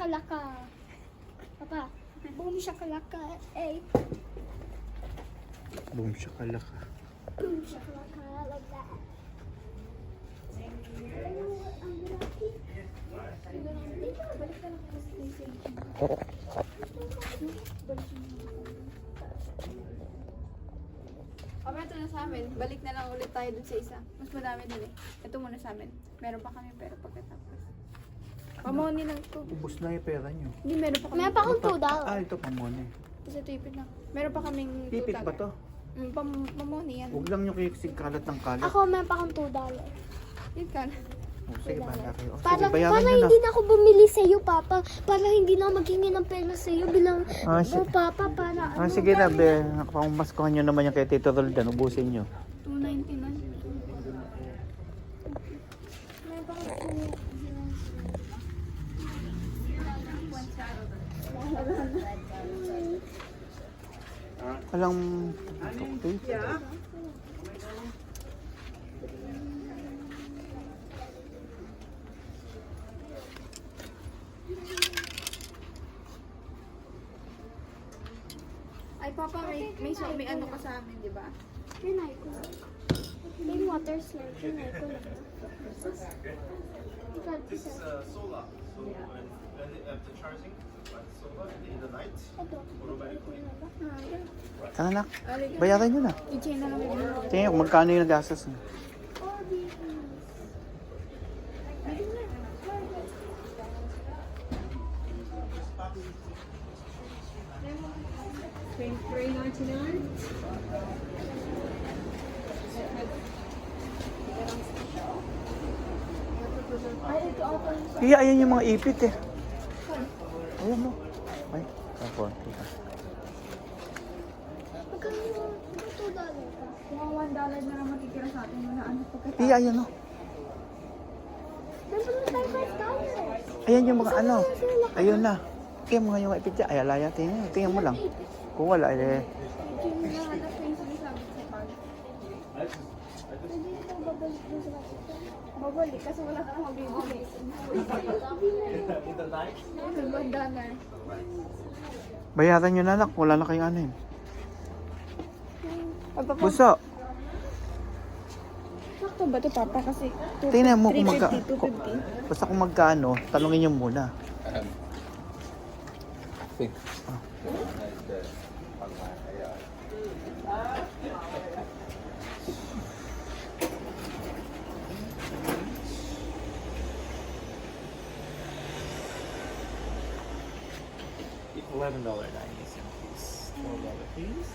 shakalaka. Papa, boom shakalaka. Eh. Boom shakalaka. Boom shakalaka like that. O, ito na sa amin. Balik na lang ulit tayo dun sa isa. Mas madami dun eh. Ito muna sa amin. Meron pa kami pero pagkatapos. Pamoni lang ito. Ubus na yung pera nyo. Hindi, meron pa kami. May pa akong $2. Ito pamone. Kasi ito ipit lang. Meron pa kaming Ipit ba to? Pamoni yan. Huwag lang nyo kisig kalat ng kalat. Ako, may pa akong $2. Yun ka na. Sige, bahala kayo. Sige, Para bayaran nyo na. hindi na ako bumili sa iyo, Papa. Para hindi na ako maghingi ng pera sa iyo bilang Papa, para Sige na, be. Pamamaskuhan nyo naman yung kay Tito Roldan. Ubusin nyo. $2.99. May pa akong Walang... Okay. Ay, Papa, may ano ka sa amin, di ba? Trinay ko. May water slide. Trinay ko lang. This is solar. So after charging, solar in the night, automatically. Tara na. Bayaran nyo na. I-chain na lang yung Tingnan kung magkano yung nagastos nyo. Iya, ayan yung mga ipit eh. Ayan mo. Ay, tapon. Magkano yung $2? Mga $1 na lang matitira sa atin na ano pagkatapos. Iya, ayan o. Meron na tayo $5. Ayan yung mga ano. Ayun na. Ayan mga yung ipit dyan. Ay, alaya. Tingnan mo lang. Kung wala, eh. Hindi na hanap ko yung sinasabi sa pag. Hindi na tayo babalik dun sa basketball. Babalik kasi wala ka nang mabibili. $1. Bayaran nyo na lang. Wala na kayong ano yun. Pagpapag... Buso. Sakto ba ito, Papa? Kasi Tingnan mo kung 250. basta kung magkano, tanungin nyo muna. $11.90 piece. $12 piece.